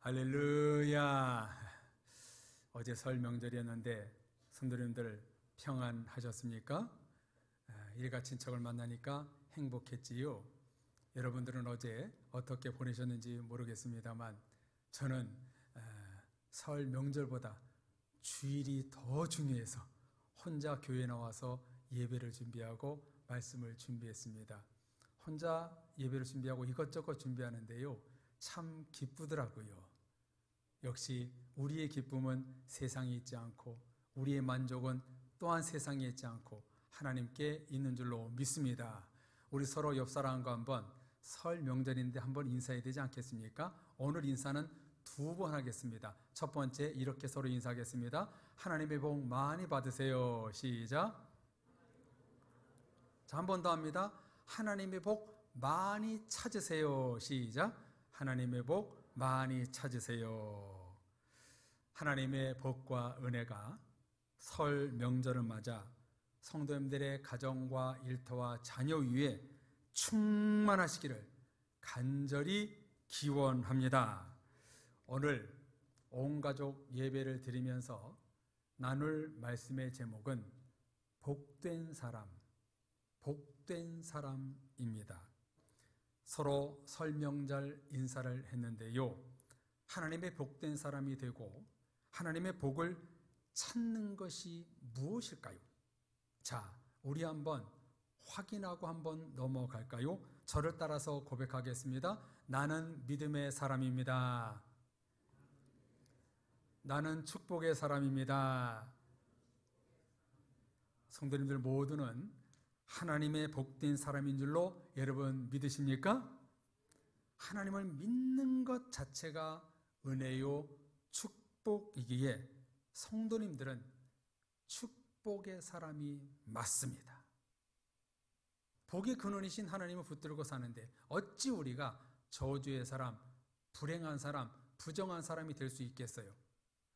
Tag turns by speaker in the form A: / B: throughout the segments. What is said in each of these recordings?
A: 할렐루야. 어제 설 명절이었는데 성도님들 평안하셨습니까? 일가 친척을 만나니까 행복했지요. 여러분들은 어제 어떻게 보내셨는지 모르겠습니다만 저는 설 명절보다 주일이 더 중요해서 혼자 교회에 나와서 예배를 준비하고 말씀을 준비했습니다. 혼자 예배를 준비하고 이것저것 준비하는데요, 참 기쁘더라고요. 역시 우리의 기쁨은 세상에 있지 않고 우리의 만족은 또한 세상에 있지 않고 하나님께 있는 줄로 믿습니다. 우리 서로 옆 사람과 한번 설 명절인데 한번 인사해야 되지 않겠습니까? 오늘 인사는 2번 하겠습니다. 첫 번째 이렇게 서로 인사하겠습니다. 하나님의 복 많이 받으세요. 시작. 자, 한 번 더 합니다. 하나님의 복 많이 찾으세요. 시작. 하나님의 복 많이 찾으세요. 하나님의 복과 은혜가 설 명절을 맞아 성도님들의 가정과 일터와 자녀 위에 충만하시기를 간절히 기원합니다. 오늘 온 가족 예배를 드리면서 나눌 말씀의 제목은 복된 사람입니다. 서로 설 명절 인사를 했는데요, 하나님의 복된 사람이 되고 하나님의 복을 찾는 것이 무엇일까요? 자, 우리 한번 확인하고 한번 넘어갈까요? 저를 따라서 고백하겠습니다. 나는 믿음의 사람입니다. 나는 축복의 사람입니다. 성도님들 모두는 하나님의 복된 사람인 줄로 여러분 믿으십니까? 하나님을 믿는 것 자체가 은혜요 축복이기에 성도님들은 축복의 사람이 맞습니다. 복의 근원이신 하나님을 붙들고 사는데 어찌 우리가 저주의 사람, 불행한 사람, 부정한 사람이 될 수 있겠어요?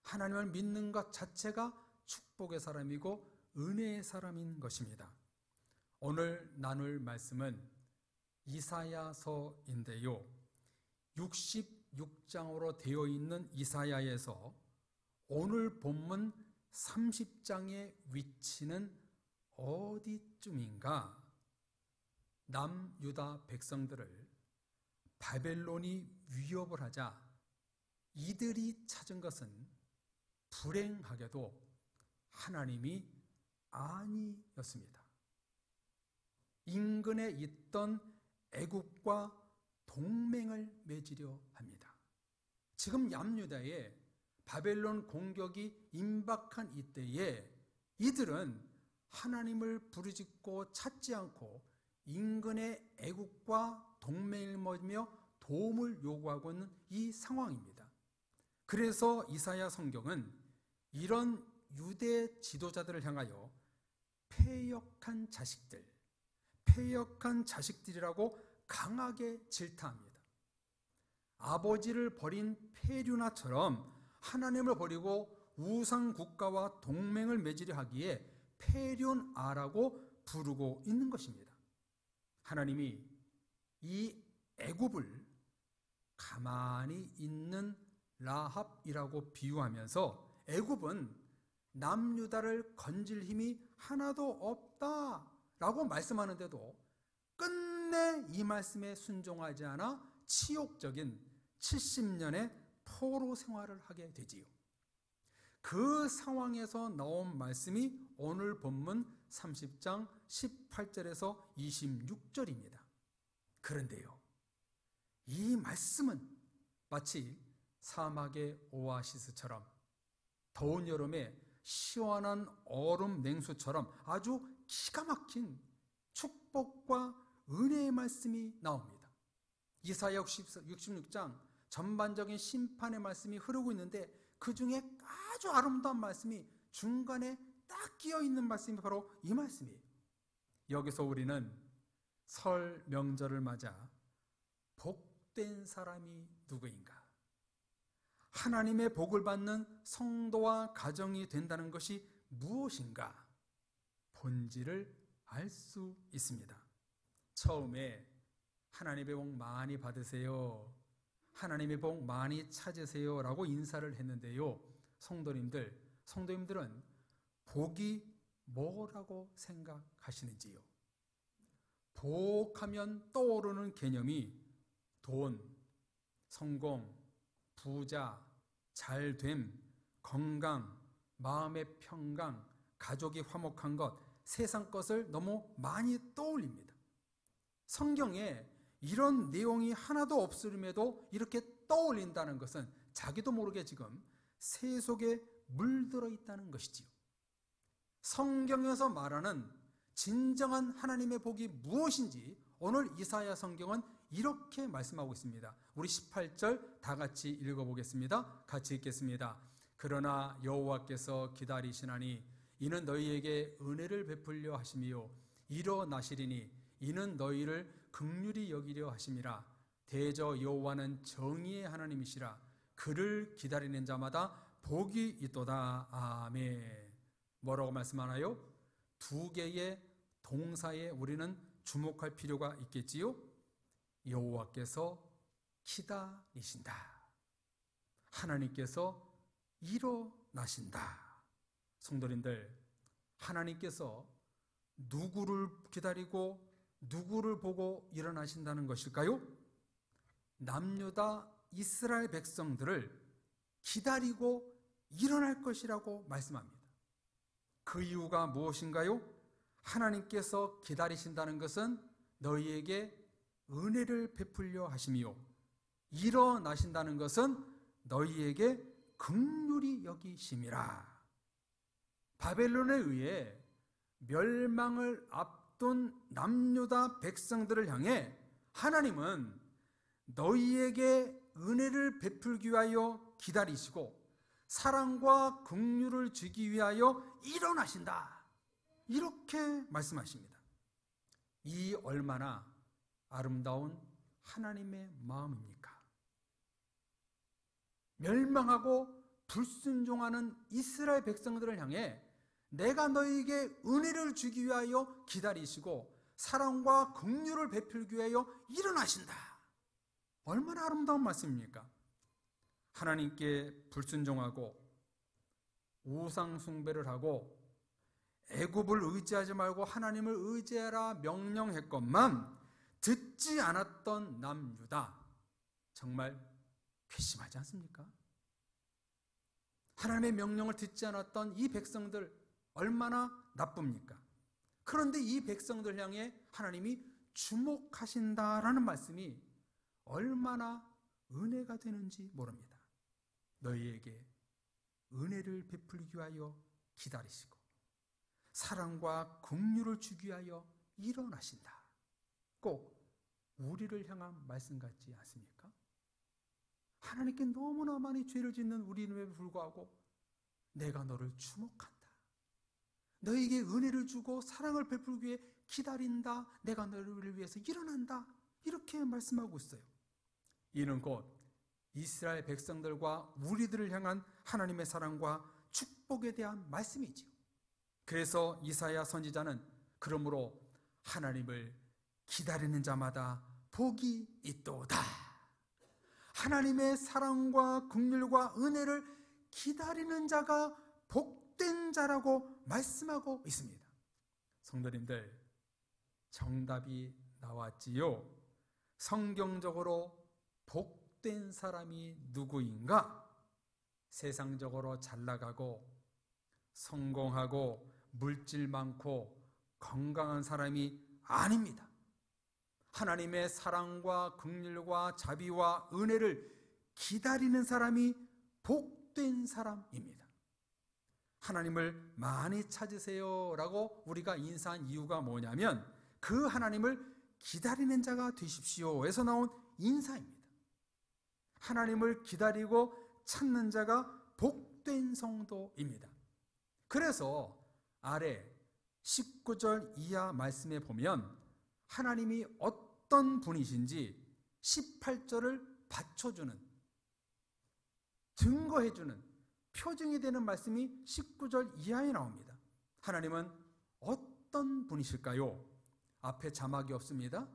A: 하나님을 믿는 것 자체가 축복의 사람이고 은혜의 사람인 것입니다. 오늘 나눌 말씀은 이사야서인데요, 66장으로 되어 있는 이사야에서 오늘 본문 30장의 위치는 어디쯤인가? 남유다 백성들을 바벨론이 위협을 하자 이들이 찾은 것은 불행하게도 하나님이 아니었습니다. 인근에 있던 애굽과 동맹을 맺으려 합니다. 지금 남유다에 바벨론 공격이 임박한 이때에 이들은 하나님을 부르짖고 찾지 않고 인근의 애국과 동맹을 맺으며 도움을 요구하고 있는 이 상황입니다. 그래서 이사야 성경은 이런 유대 지도자들을 향하여 패역한 자식들이라고 강하게 질타합니다. 아버지를 버린 페류나처럼 하나님을 버리고 우상 국가와 동맹을 맺으려 하기에 페륜아라고 부르고 있는 것입니다. 하나님이 이 애굽을 가만히 있는 라합이라고 비유하면서 애굽은 남유다를 건질 힘이 하나도 없다라고 말씀하는데도 끝내 이 말씀에 순종하지 않아 치욕적인 70년의 포로 생활을 하게 되지요. 그 상황에서 나온 말씀이 오늘 본문 30장 18절에서 26절입니다. 그런데요, 이 말씀은 마치 사막의 오아시스처럼 더운 여름에 시원한 얼음 냉수처럼 아주 기가 막힌 축복과 은혜의 말씀이 나옵니다. 이사야 66장 전반적인 심판의 말씀이 흐르고 있는데 그 중에 아주 아름다운 말씀이 중간에 딱 끼어 있는 말씀이 바로 이 말씀이에요. 여기서 우리는 설 명절을 맞아 복된 사람이 누구인가? 하나님의 복을 받는 성도와 가정이 된다는 것이 무엇인가? 본질을 알 수 있습니다. 처음에 하나님의 복 많이 받으세요. 하나님의 복 많이 찾으세요라고 인사를 했는데요. 성도님들은 복이 뭐라고 생각하시는지요? 복하면 떠오르는 개념이 돈, 성공, 부자, 잘됨, 건강, 마음의 평강, 가족이 화목한 것, 세상 것을 너무 많이 떠올립니다. 성경에 이런 내용이 하나도 없음에도 이렇게 떠올린다는 것은 자기도 모르게 지금 새 속에 물들어 있다는 것이지요. 성경에서 말하는 진정한 하나님의 복이 무엇인지 오늘 이사야 성경은 이렇게 말씀하고 있습니다. 우리 18절 다 같이 읽어보겠습니다. 같이 읽겠습니다. 그러나 여호와께서 기다리시나니 이는 너희에게 은혜를 베풀려 하심이요 일어나시리니 이는 너희를 긍휼히 여기려 하심이라. 대저 여호와는 정의의 하나님이시라. 그를 기다리는 자마다 복이 있도다. 아멘. 뭐라고 말씀하나요? 두 개의 동사에 우리는 주목할 필요가 있겠지요. 여호와께서 기다리신다. 하나님께서 일어나신다. 성도님들, 하나님께서 누구를 기다리고 누구를 보고 일어나신다는 것일까요? 남유다 이스라엘 백성들을 기다리고 일어날 것이라고 말씀합니다. 그 이유가 무엇인가요? 하나님께서 기다리신다는 것은 너희에게 은혜를 베풀려 하심이요 일어나신다는 것은 너희에게 긍휼히 여기심이라. 바벨론에 의해 멸망을 앞둔 남유다 백성들을 향해 하나님은 너희에게 은혜를 베풀기 위하여 기다리시고 사랑과 긍휼을 주기 위하여 일어나신다. 이렇게 말씀하십니다. 이 얼마나 아름다운 하나님의 마음입니까? 멸망하고 불순종하는 이스라엘 백성들을 향해 내가 너희에게 은혜를 주기 위하여 기다리시고 사랑과 긍휼을 베풀기 위하여 일어나신다. 얼마나 아름다운 말씀입니까? 하나님께 불순종하고 우상 숭배를 하고 애굽을 의지하지 말고 하나님을 의지하라 명령했건만 듣지 않았던 남유다, 정말 괘씸하지 않습니까? 하나님의 명령을 듣지 않았던 이 백성들 얼마나 나쁩니까? 그런데 이 백성들 향해 하나님이 주목하신다라는 말씀이 얼마나 은혜가 되는지 모릅니다. 너희에게 은혜를 베풀기 위하여 기다리시고 사랑과 긍휼을 주기 위하여 일어나신다. 꼭 우리를 향한 말씀 같지 않습니까? 하나님께 너무나 많이 죄를 짓는 우리임에도 불구하고 내가 너를 주목한다. 너에게 은혜를 주고 사랑을 베풀기 위해 기다린다. 내가 너를 위해서 일어난다. 이렇게 말씀하고 있어요. 이는 곧 이스라엘 백성들과 우리들을 향한 하나님의 사랑과 축복에 대한 말씀이지요. 그래서 이사야 선지자는 그러므로 하나님을 기다리는 자마다 복이 있도다. 하나님의 사랑과 긍휼과 은혜를 기다리는 자가 복된 자라고 말씀하고 있습니다. 성도님들, 정답이 나왔지요. 성경적으로 복된 사람이 누구인가? 세상적으로 잘 나가고 성공하고 물질 많고 건강한 사람이 아닙니다. 하나님의 사랑과 긍휼과 자비와 은혜를 기다리는 사람이 복된 사람입니다. 하나님을 많이 찾으세요 라고 우리가 인사한 이유가 뭐냐면 그 하나님을 기다리는 자가 되십시오 에서 나온 인사입니다. 하나님을 기다리고 찾는 자가 복된 성도입니다. 그래서 아래 19절 이하 말씀에 보면 하나님이 어떤 분이신지 18절을 받쳐주는, 증거해주는, 표징이 되는 말씀이 19절 이하에 나옵니다. 하나님은 어떤 분이실까요? 앞에 자막이 없습니다.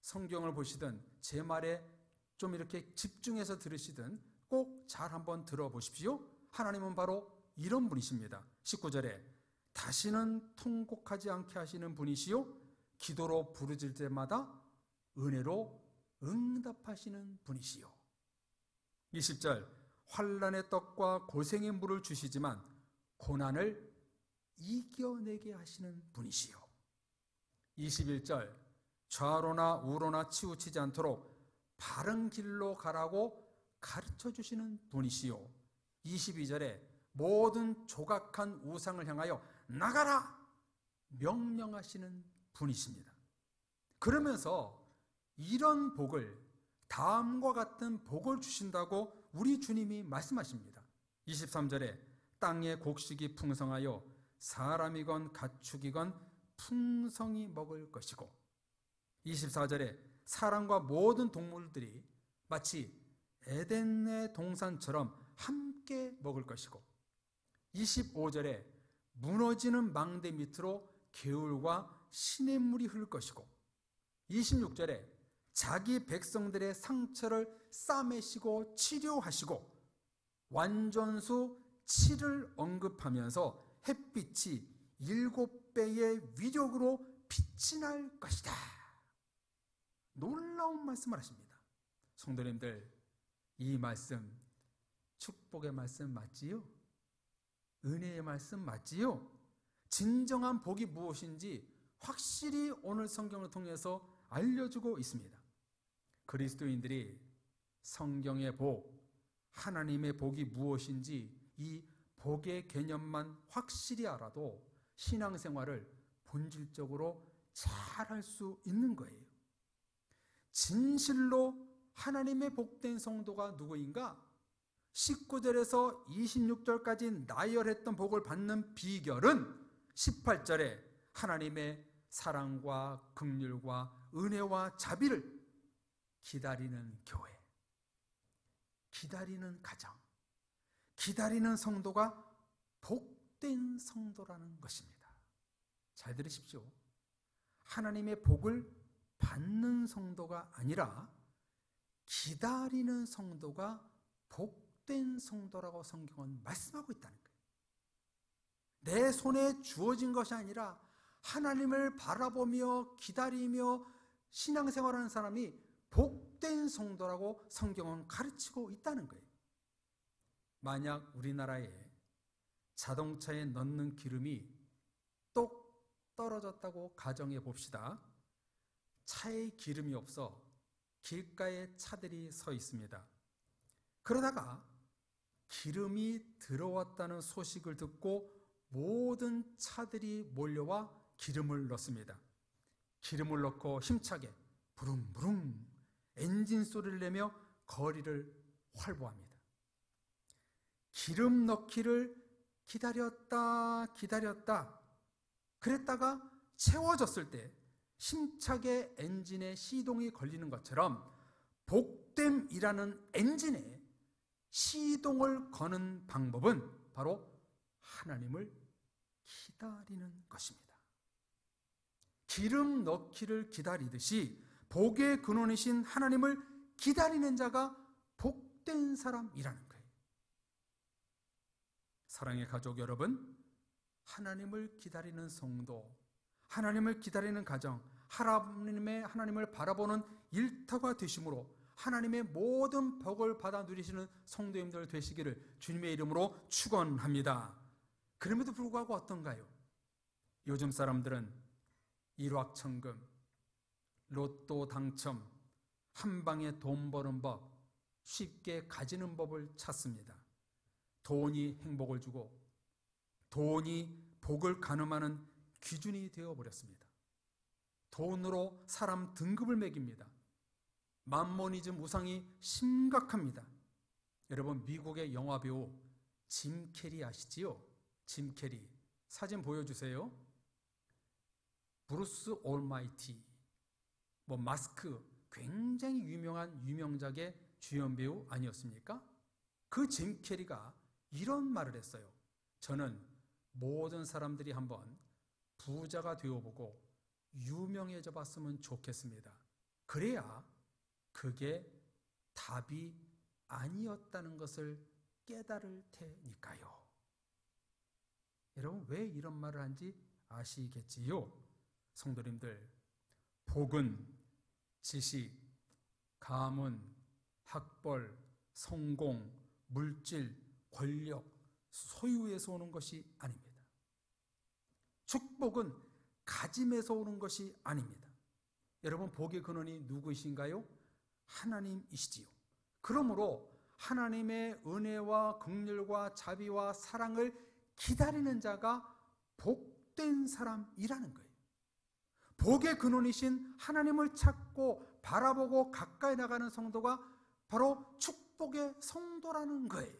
A: 성경을 보시든 제 말에 좀 이렇게 집중해서 들으시든 꼭 잘 한번 들어보십시오. 하나님은 바로 이런 분이십니다. 19절에 다시는 통곡하지 않게 하시는 분이시요 기도로 부르짖을 때마다 은혜로 응답하시는 분이시요. 20절 환난의 떡과 고생의 물을 주시지만 고난을 이겨내게 하시는 분이시요. 21절 좌로나 우로나 치우치지 않도록 바른 길로 가라고 가르쳐 주시는 분이시요. 22절에 모든 조각한 우상을 향하여 나가라 명령하시는 분이십니다. 그러면서 이런 복을, 다음과 같은 복을 주신다고 우리 주님이 말씀하십니다. 23절에 땅의 곡식이 풍성하여 사람이건 가축이건 풍성히 먹을 것이고, 24절에 사람과 모든 동물들이 마치 에덴의 동산처럼 함께 먹을 것이고, 25절에 무너지는 망대 밑으로 개울과 시냇물이 흐를 것이고, 26절에 자기 백성들의 상처를 싸매시고 치료하시고 완전수 7을 언급하면서 햇빛이 7배의 위력으로 빛이 날 것이다. 놀라운 말씀을 하십니다. 성도님들, 이 말씀 축복의 말씀 맞지요? 은혜의 말씀 맞지요? 진정한 복이 무엇인지 확실히 오늘 성경을 통해서 알려주고 있습니다. 그리스도인들이 성경의 복, 하나님의 복이 무엇인지 이 복의 개념만 확실히 알아도 신앙생활을 본질적으로 잘 할 수 있는 거예요. 진실로 하나님의 복된 성도가 누구인가? 19절에서 26절까지 나열했던 복을 받는 비결은 18절에 하나님의 사랑과 긍휼과 은혜와 자비를 기다리는 교회, 기다리는 가정, 기다리는 성도가 복된 성도라는 것입니다. 잘 들으십시오. 하나님의 복을 받는 성도가 아니라 기다리는 성도가 복된 성도라고 성경은 말씀하고 있다는 거예요. 내 손에 주어진 것이 아니라 하나님을 바라보며 기다리며 신앙생활하는 사람이 복된 성도라고 성경은 가르치고 있다는 거예요. 만약 우리나라에 자동차에 넣는 기름이 똑 떨어졌다고 가정해 봅시다. 차에 기름이 없어 길가에 차들이 서 있습니다. 그러다가 기름이 들어왔다는 소식을 듣고 모든 차들이 몰려와 기름을 넣습니다. 기름을 넣고 힘차게 부릉부릉 엔진 소리를 내며 거리를 활보합니다. 기름 넣기를 기다렸다 그랬다가 채워졌을 때 힘차게 엔진에 시동이 걸리는 것처럼 복됨이라는 엔진에 시동을 거는 방법은 바로 하나님을 기다리는 것입니다. 기름 넣기를 기다리듯이 복의 근원이신 하나님을 기다리는 자가 복된 사람이라는 거예요. 사랑의 가족 여러분, 하나님을 기다리는 성도, 하나님을 기다리는 가정, 하나님을 바라보는 일터가 되심으로 하나님의 모든 복을 받아 누리시는 성도님들 되시기를 주님의 이름으로 축원합니다. 그럼에도 불구하고 어떤가요? 요즘 사람들은 일확천금, 로또 당첨, 한 방에 돈 버는 법, 쉽게 가지는 법을 찾습니다. 돈이 행복을 주고 돈이 복을 가늠하는 기준이 되어버렸습니다. 돈으로 사람 등급을 매깁니다. 맘모니즘 우상이 심각합니다. 여러분, 미국의 영화배우 짐 캐리 아시지요? 짐 캐리. 사진 보여주세요. 브루스 올마이티, 마스크, 굉장히 유명한 유명작의 주연배우 아니었습니까? 그 짐 캐리가 이런 말을 했어요. 저는 모든 사람들이 한번 부자가 되어보고 유명해져 봤으면 좋겠습니다. 그래야 그게 답이 아니었다는 것을 깨달을 테니까요. 여러분, 왜 이런 말을 한지 아시겠지요? 성도님들, 복은 지식, 가문, 학벌, 성공, 물질, 권력, 소유에서 오는 것이 아닙니다. 축복은 가짐에서 오는 것이 아닙니다. 여러분, 복의 근원이 누구이신가요? 하나님이시지요. 그러므로 하나님의 은혜와 긍휼과 자비와 사랑을 기다리는 자가 복된 사람이라는 거예요. 복의 근원이신 하나님을 찾고 바라보고 가까이 나가는 성도가 바로 축복의 성도라는 거예요.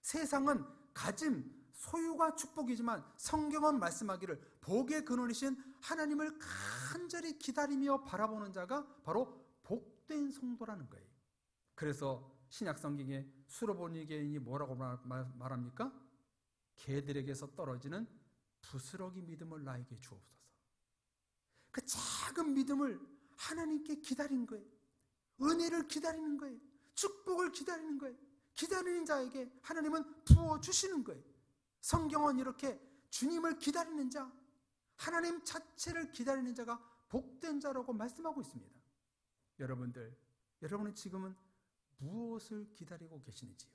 A: 세상은 가짐, 소유가 축복이지만 성경은 말씀하기를 복의 근원이신 하나님을 간절히 기다리며 바라보는 자가 바로 복된 성도라는 거예요. 그래서 신약 성경에 수로보니게인이 뭐라고 말합니까? 개들에게서 떨어지는 부스러기 믿음을 나에게 주옵소서. 그 작은 믿음을 하나님께 기다린 거예요. 은혜를 기다리는 거예요. 축복을 기다리는 거예요. 기다리는 자에게 하나님은 부어주시는 거예요. 성경은 이렇게 주님을 기다리는 자, 하나님 자체를 기다리는 자가 복된 자라고 말씀하고 있습니다. 여러분은 지금은 무엇을 기다리고 계시는지요?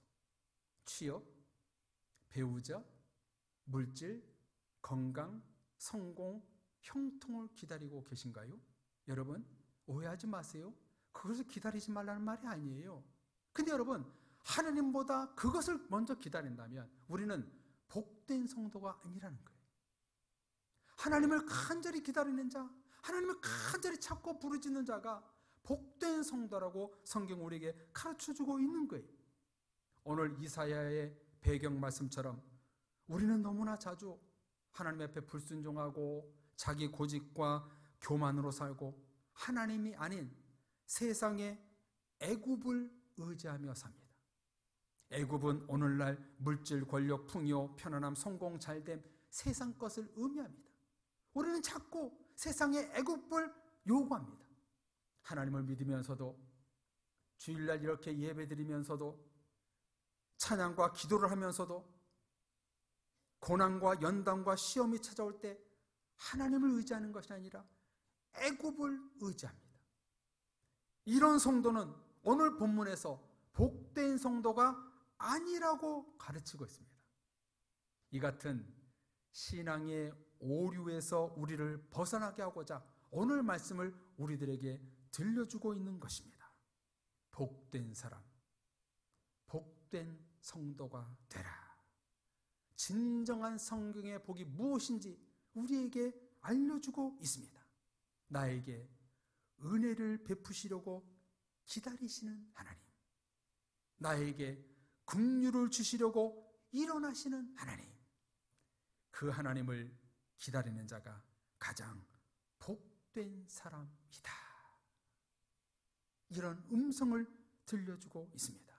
A: 취업, 배우자, 물질, 건강, 성공, 형통을 기다리고 계신가요? 여러분, 오해하지 마세요. 그것을 기다리지 말라는 말이 아니에요. 근데 여러분, 하나님보다 그것을 먼저 기다린다면 우리는 복된 성도가 아니라는 거예요. 하나님을 간절히 기다리는 자, 하나님을 간절히 찾고 부르짖는 자가 복된 성도라고 성경 우리에게 가르쳐주고 있는 거예요. 오늘 이사야의 배경 말씀처럼 우리는 너무나 자주 하나님 앞에 불순종하고 자기 고집과 교만으로 살고 하나님이 아닌 세상의 애굽을 의지하며 삽니다. 애굽은 오늘날 물질, 권력, 풍요, 편안함, 성공, 잘됨, 세상 것을 의미합니다. 우리는 자꾸 세상의 애굽을 요구합니다. 하나님을 믿으면서도 주일날 이렇게 예배드리면서도 찬양과 기도를 하면서도 고난과 연단과 시험이 찾아올 때 하나님을 의지하는 것이 아니라 애굽을 의지합니다. 이런 성도는 오늘 본문에서 복된 성도가 아니라고 가르치고 있습니다. 이 같은 신앙의 오류에서 우리를 벗어나게 하고자 오늘 말씀을 우리들에게 들려주고 있는 것입니다. 복된 사람, 복된 성도가 되라. 진정한 성경의 복이 무엇인지 우리에게 알려주고 있습니다. 나에게 은혜를 베푸시려고 기다리시는 하나님, 나에게 긍휼을 주시려고 일어나시는 하나님, 그 하나님을 기다리는 자가 가장 복된 사람이다. 이런 음성을 들려주고 있습니다.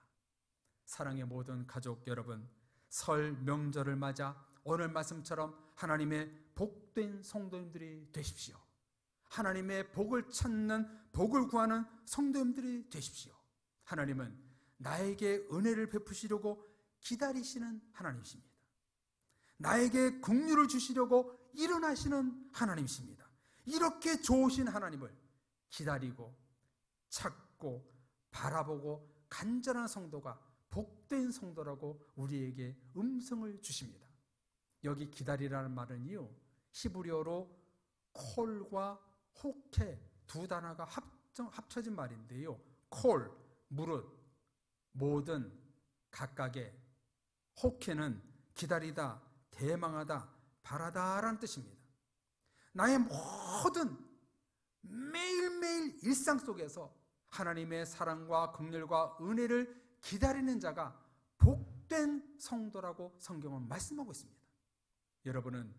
A: 사랑의 모든 가족 여러분, 설 명절을 맞아 오늘 말씀처럼 하나님의 복된 성도님들이 되십시오. 하나님의 복을 찾는, 복을 구하는 성도님들이 되십시오. 하나님은 나에게 은혜를 베푸시려고 기다리시는 하나님이십니다. 나에게 긍휼을 주시려고 일어나시는 하나님이십니다. 이렇게 좋으신 하나님을 기다리고 찾고 바라보고 간절한 성도가 복된 성도라고 우리에게 음성을 주십니다. 여기 기다리라는 말은요, 히브리어로 콜과 호케 두 단어가 합쳐진 말인데요. 콜, 무릇, 모든, 각각의, 호케는 기다리다, 대망하다, 바라다라는 뜻입니다. 나의 모든 매일매일 일상 속에서 하나님의 사랑과 긍휼과 은혜를 기다리는 자가 복된 성도라고 성경은 말씀하고 있습니다. 여러분은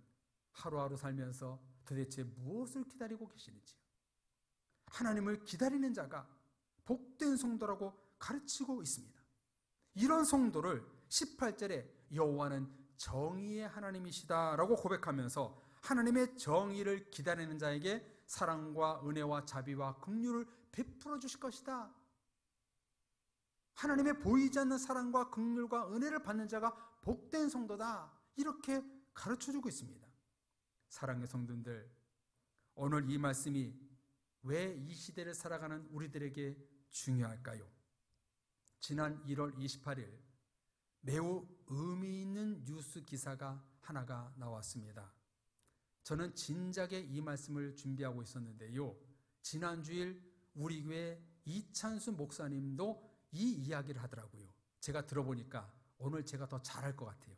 A: 하루하루 살면서 도대체 무엇을 기다리고 계시는지요? 하나님을 기다리는 자가 복된 성도라고 가르치고 있습니다. 이런 성도를 18절에 여호와는 정의의 하나님이시다라고 고백하면서 하나님의 정의를 기다리는 자에게 사랑과 은혜와 자비와 긍휼을 베풀어 주실 것이다. 하나님의 보이지 않는 사랑과 긍휼과 은혜를 받는 자가 복된 성도다. 이렇게 가르쳐주고 있습니다. 사랑의 성도들, 오늘 이 말씀이 왜 이 시대를 살아가는 우리들에게 중요할까요? 지난 1월 28일 매우 의미 있는 뉴스 기사가 하나가 나왔습니다. 저는 진작에 이 말씀을 준비하고 있었는데요. 지난 주일 우리 교회 이찬수 목사님도 이 이야기를 하더라고요. 제가 들어보니까 오늘 제가 더 잘할 것 같아요.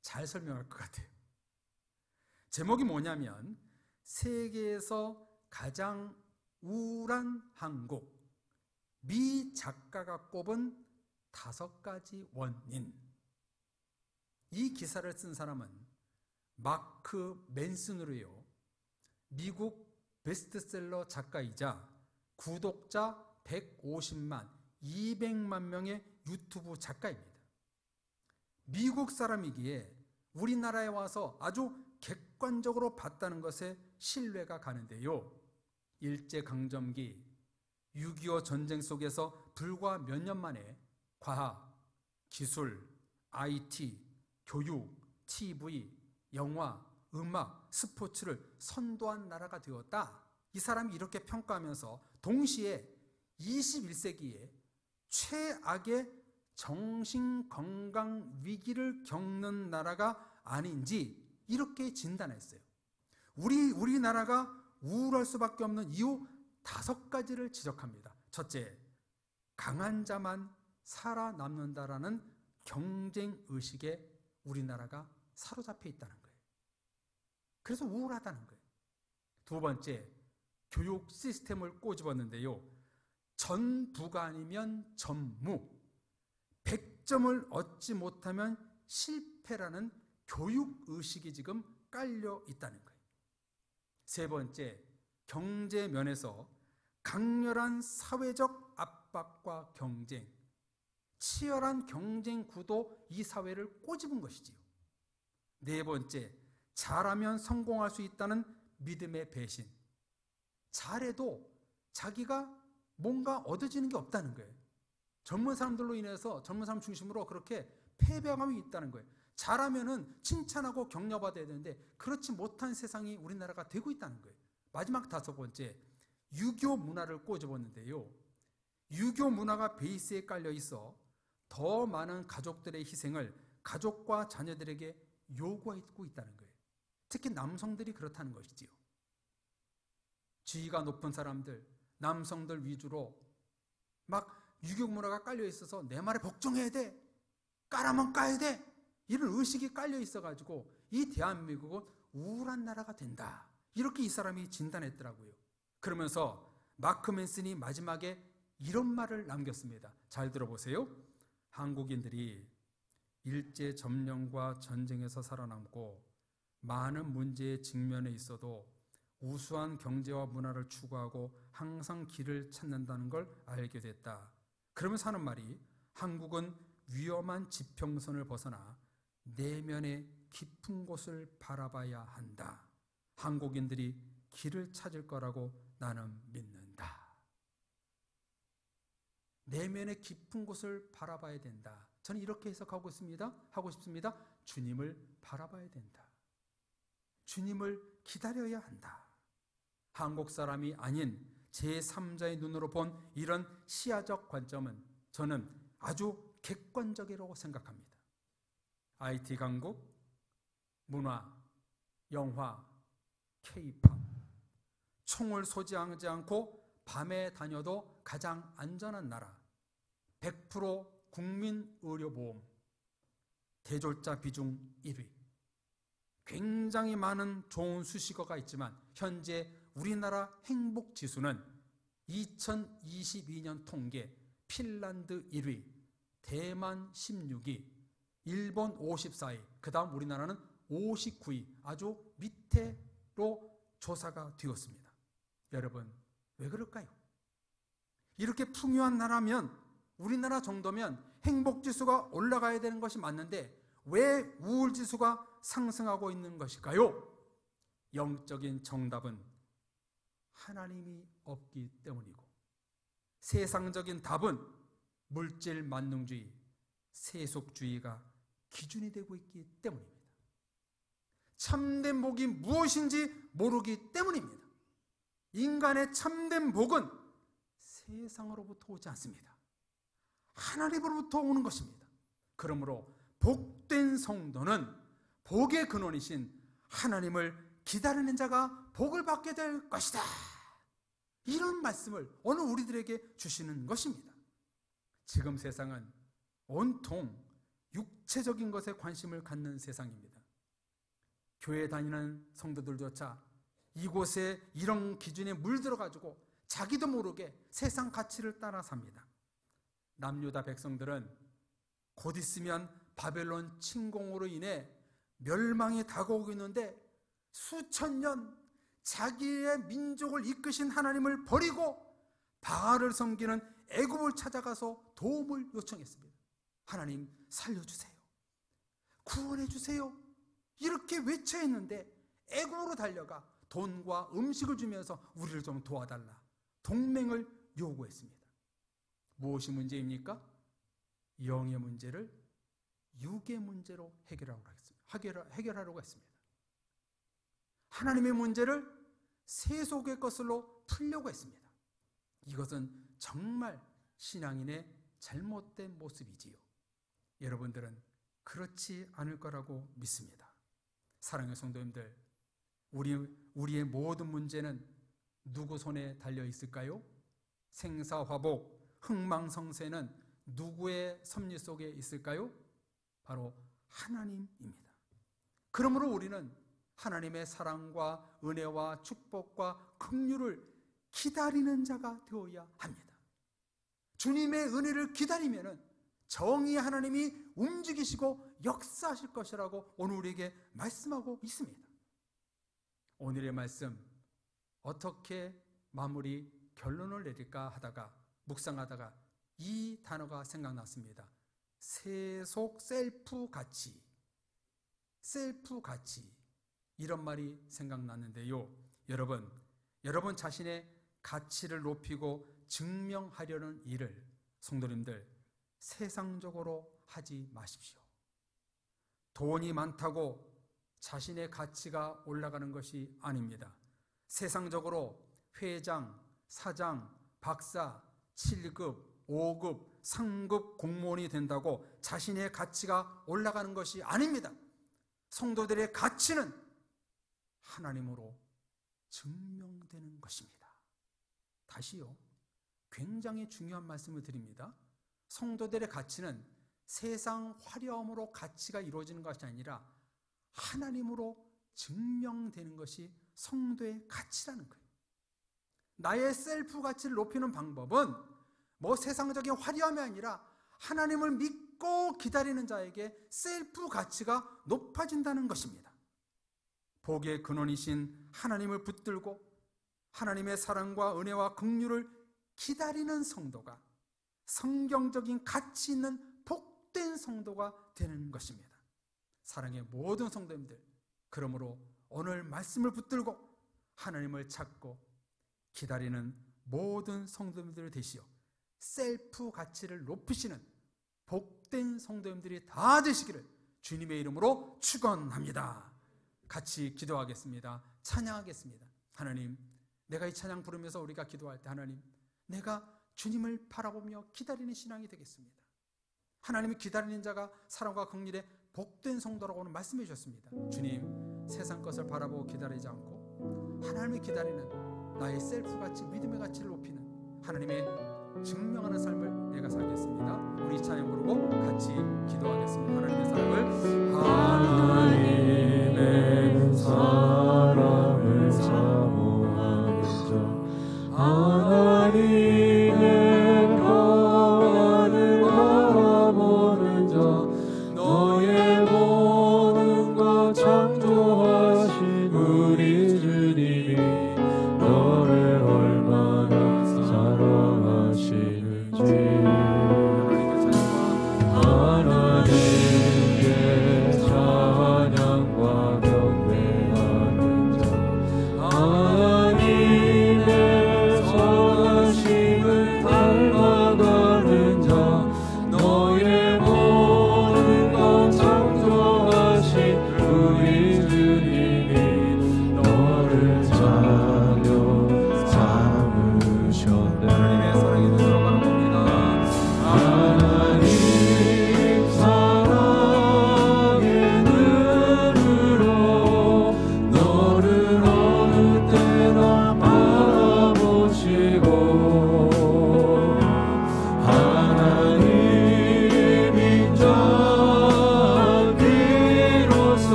A: 잘 설명할 것 같아요. 제목이 뭐냐면 세계에서 가장 우울한 한국, 미 작가가 꼽은 5가지 원인. 이 기사를 쓴 사람은 마크 맨슨으로요, 미국 베스트셀러 작가이자 구독자 150만, 200만 명의 유튜브 작가입니다. 미국 사람이기에 우리나라에 와서 아주 객관적으로 봤다는 것에 신뢰가 가는데요. 일제강점기, 6.25 전쟁 속에서 불과 몇 년 만에 과학, 기술, IT, 교육, TV, 영화, 음악, 스포츠를 선도한 나라가 되었다. 이 사람이 이렇게 평가하면서 동시에 21세기에 최악의 정신건강 위기를 겪는 나라가 아닌지 이렇게 진단했어요. 우리나라가 우울할 수밖에 없는 이유 5가지를 지적합니다. 첫째, 강한 자만 살아남는다라는 경쟁의식에 우리나라가 사로잡혀 있다는 거예요. 그래서 우울하다는 거예요. 두 번째, 교육 시스템을 꼬집었는데요. 전부가 아니면 전무, 100점을 얻지 못하면 실패라는 교육의식이 지금 깔려 있다는 거예요. 세 번째, 경제 면에서 강렬한 사회적 압박과 경쟁, 치열한 경쟁 구도, 이 사회를 꼬집은 것이지요. 네 번째, 잘하면 성공할 수 있다는 믿음의 배신. 잘해도 자기가 뭔가 얻어지는 게 없다는 거예요. 젊은 사람들로 인해서 젊은 사람 중심으로 그렇게 패배감이 있다는 거예요. 잘하면은 칭찬하고 격려받아야 되는데 그렇지 못한 세상이 우리나라가 되고 있다는 거예요. 마지막 5번째, 유교 문화를 꼬집었는데요. 유교 문화가 베이스에 깔려 있어 더 많은 가족들의 희생을 가족과 자녀들에게 요구하고 있다는 거예요. 특히 남성들이 그렇다는 것이지요. 지위가 높은 사람들, 남성들 위주로 막 유교 문화가 깔려 있어서 내 말에 복종해야 돼, 까라면 까야 돼, 이런 의식이 깔려 있어가지고 이 대한민국은 우울한 나라가 된다, 이렇게 이 사람이 진단했더라고요. 그러면서 마크 맨슨이 마지막에 이런 말을 남겼습니다. 잘 들어보세요. 한국인들이 일제 점령과 전쟁에서 살아남고 많은 문제에 직면해 있어도 우수한 경제와 문화를 추구하고 항상 길을 찾는다는 걸 알게 됐다. 그러면서 하는 말이, 한국은 위험한 지평선을 벗어나 내면의 깊은 곳을 바라봐야 한다. 한국인들이 길을 찾을 거라고 나는 믿는다. 내면의 깊은 곳을 바라봐야 된다. 저는 이렇게 해석하고 하고 싶습니다. 주님을 바라봐야 된다. 주님을 기다려야 한다. 한국 사람이 아닌 제3자의 눈으로 본 이런 시야적 관점은 저는 아주 객관적이라고 생각합니다. IT 강국, 문화, 영화, K-팝, 총을 소지하지 않고 밤에 다녀도 가장 안전한 나라, 100% 국민의료보험, 대졸자 비중 1위. 굉장히 많은 좋은 수식어가 있지만 현재 우리나라 행복지수는 2022년 통계 핀란드 1위, 대만 16위, 일본 54위, 그 다음 우리나라는 59위, 아주 밑으로 조사가 되었습니다. 여러분, 왜 그럴까요? 이렇게 풍요한 나라면, 우리나라 정도면 행복지수가 올라가야 되는 것이 맞는데 왜 우울지수가 상승하고 있는 것일까요? 영적인 정답은 하나님이 없기 때문이고, 세상적인 답은 물질 만능주의, 세속주의가 기준이 되고 있기 때문입니다. 참된 복이 무엇인지 모르기 때문입니다. 인간의 참된 복은 세상으로부터 오지 않습니다. 하나님으로부터 오는 것입니다. 그러므로 복된 성도는 복의 근원이신 하나님을 기다리는 자가 복을 받게 될 것이다. 이런 말씀을 오늘 우리들에게 주시는 것입니다. 지금 세상은 온통 육체적인 것에 관심을 갖는 세상입니다. 교회 다니는 성도들조차 이곳에 이런 기준에 물들어가지고 자기도 모르게 세상 가치를 따라 삽니다. 남유다 백성들은 곧 있으면 바벨론 침공으로 인해 멸망이 다가오고 있는데 수천 년 자기의 민족을 이끄신 하나님을 버리고 바알을 섬기는 애굽을 찾아가서 도움을 요청했습니다. 하나님 살려주세요. 구원해주세요. 이렇게 외쳐했는데 애굽으로 달려가 돈과 음식을 주면서 우리를 좀 도와달라. 동맹을 요구했습니다. 무엇이 문제입니까? 영의 문제를 육의 문제로 해결하려고 했습니다. 하나님의 문제를 세속의 것으로 풀려고 했습니다. 이것은 정말 신앙인의 잘못된 모습이지요. 여러분들은 그렇지 않을 거라고 믿습니다. 사랑하는 성도님들, 우리의 모든 문제는 누구 손에 달려 있을까요? 생사화복, 흥망성쇠는 누구의 섭리 속에 있을까요? 바로 하나님입니다. 그러므로 우리는 하나님의 사랑과 은혜와 축복과 긍휼을 기다리는 자가 되어야 합니다. 주님의 은혜를 기다리면은 정의의 하나님이 움직이시고 역사하실 것이라고 오늘 우리에게 말씀하고 있습니다. 오늘의 말씀 어떻게 마무리 결론을 내릴까 하다가 묵상하다가 이 단어가 생각났습니다. 세속 셀프 가치, 셀프 가치, 이런 말이 생각났는데요. 여러분 자신의 가치를 높이고 증명하려는 일을 성도님들 세상적으로 하지 마십시오. 돈이 많다고 자신의 가치가 올라가는 것이 아닙니다. 세상적으로 회장, 사장, 박사, 7급, 5급, 상급 공무원이 된다고 자신의 가치가 올라가는 것이 아닙니다. 성도들의 가치는 하나님으로 증명되는 것입니다. 다시요, 굉장히 중요한 말씀을 드립니다. 성도들의 가치는 세상 화려함으로 가치가 이루어지는 것이 아니라 하나님으로 증명되는 것이 성도의 가치라는 거예요. 나의 셀프 가치를 높이는 방법은 뭐 세상적인 화려함이 아니라 하나님을 믿고 기다리는 자에게 셀프 가치가 높아진다는 것입니다. 복의 근원이신 하나님을 붙들고 하나님의 사랑과 은혜와 긍휼을 기다리는 성도가 성경적인 가치 있는 복된 성도가 되는 것입니다. 사랑의 모든 성도님들, 그러므로 오늘 말씀을 붙들고 하나님을 찾고 기다리는 모든 성도님들 되시오. 셀프 가치를 높이시는 복된 성도님들이 다 되시기를 주님의 이름으로 축원합니다. 같이 기도하겠습니다. 찬양하겠습니다. 하나님, 내가 이 찬양 부르면서 우리가 기도할 때 하나님, 내가 주님을 바라보며 기다리는 신앙이 되겠습니다. 하나님이 기다리는 자가 사랑과 긍휼의 복된 성도라고 오늘 말씀해 주셨습니다. 주님, 세상 것을 바라보고 기다리지 않고 하나님을 기다리는 나의 셀프 가치, 믿음의 가치를 높이는 하나님의 증명하는 삶을 내가 살겠습니다. 우리 찬양 부르고 같이 기도하겠습니다. 하나님의 사랑을 사모하는 자, 하나님의 평안을 바라보는 자, 너의 모든 것 창조하신 우리 주님이 너를 얼마나 사랑하시는지 하나님께 찬양과 경배하는 자, 하나님의 선하심을 닮아가는 자,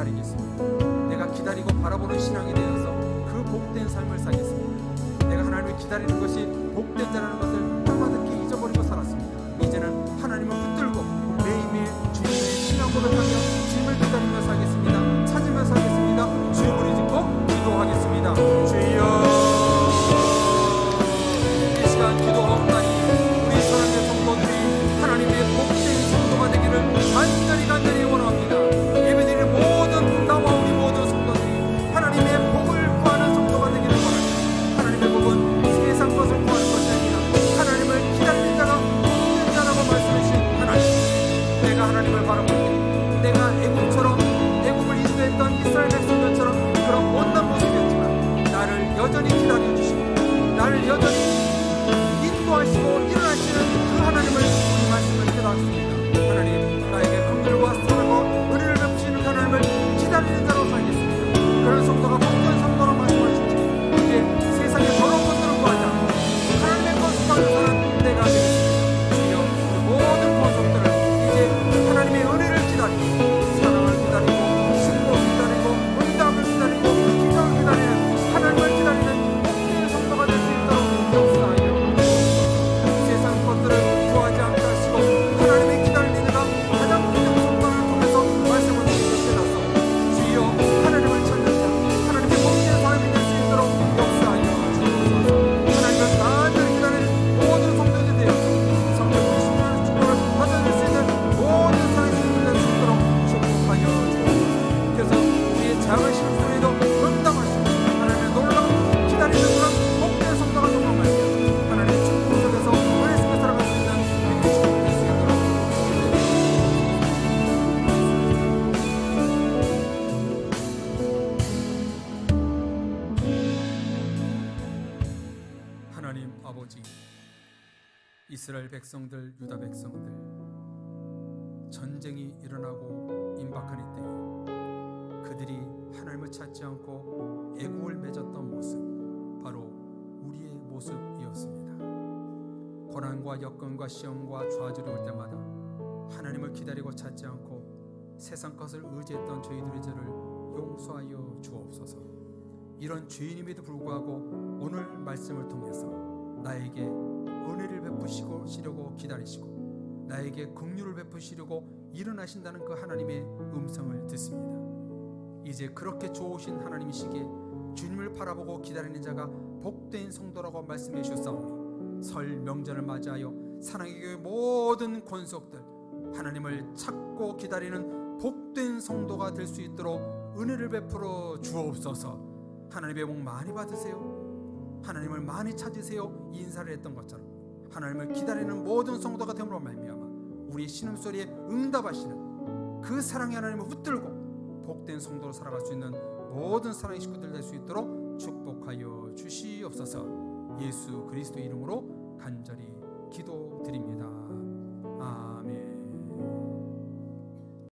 A: 기다리겠습니다. 내가 기다리고 바라보는 신앙이 되어서 그 복된 삶을 살겠습니다. 내가 하나님을 기다리는 것이 복된 자라는 것을 까맣게 잊어버리고 살았습니다. 이제는 하나님을 붙들고 매일매일 주님의 신앙 고백하며 주님을 기다리며 살겠습니다. 찾으며 살겠습니다. 주의 부르짖고 기도하겠습니다. 주여, 이 시간 기도하옵나니 우리 사랑의 성도들이 하나님의 복된 성도가 되기를 간절히 원합니다. 예배드리는 모든 나와 우리 모든 성도들이 하나님의 복을 구하는 성도가 되기를 원합니다. 하나님의 복은 세상 것을 구하는 것이 아니라 하나님을 기다리는 자가 복된 자라고 말씀하신 하나님, 내가 하나님을 바라볼 때 내가 애국을 인도했던 이스라엘 백성들처럼 그런 못난 모습이었지만 나를 여전히 기다려주시고 나를 여전히 인도하시고 일어나시는 그 하나님을 우리 말씀을 깨닫습니다. 하나님, 나에게 긍휼과 사랑과 은혜를 베푸시는 하나님을 기다리는 자로 살겠습니다. 그런 성도가 복된 성도라고 말씀하시죠. 이제 세상의 더러운 것들을 구하지 않고 하나님의 것을 구하는 사람 내가 되겠습니다. 주여, 우리 모든 권속들을 이제 하나님의 은혜를 기다리고 사랑을 기다리고 신복을 기다리고 응답을 기다리고 기적을 기다리는 하나님을 기다리는 복된 성도가 될 수 있도록 역사하여 세상 것들을 구하지 않게 하시고 하나님의 기다리는 자가 가장 복된 성도를 통해서 말씀을 듣게 나서 주여, 하나님을 찾는 자, 하나님의 복된 사람이 될 수 있도록 역사하여 주옵소서. 하나님을 간절히 기다리는 모든 성도들이 되어서 성령의 신령한 축복을 받아낼 수 있는 모든 사람이 될 수 있도록 축복하여 주옵소서. 그래서 우리의 작은 실수에도 응답하시고 하나님의 놀라운 기다리는 그런 복된 성도가 정말 말이야 하나님의 축복 속에서 은혜 속에 살아갈 수 있는 우리 축복이 될 수 있도록 하나님 아버지, 이스라엘 백성들, 유다 백성들 전쟁이 일어나고 임박한 이때 그들이 하나님을 찾지 않고 애국을 맺었던 모습, 바로 우리의 모습이었습니다. 고난과 여건과 시험과 좌절이 올 때마다 하나님을 기다리고 찾지 않고 세상 것을 의지했던 저희들의 죄를 용서하여 주옵소서. 이런 죄인임에도 불구하고 오늘 말씀을 통해서 나에게 은혜를 베푸시려고 기다리시고 나에게 긍휼을 베푸시려고 일어나신다는 그 하나님의 음성을 듣습니다. 이제 그렇게 좋으신 하나님이시기에 주님을 바라보고 기다리는 자가 복된 성도라고 말씀해 주셨사오니 설 명절을 맞이하여 사랑의 교회 모든 권속들 하나님을 찾고 기다리는 복된 성도가 될 수 있도록 은혜를 베풀어 주옵소서. 하나님의 복 많이 받으세요. 하나님을 많이 찾으세요. 인사를 했던 것처럼 하나님을 기다리는 모든 성도가 됨으로 말미암아 우리의 신음소리에 응답하시는 그 사랑의 하나님을 붙들고 복된 성도로 살아갈 수 있는 모든 사랑의 식구들 될 수 있도록 축복하여 주시옵소서. 예수 그리스도 이름으로 간절히 기도드립니다.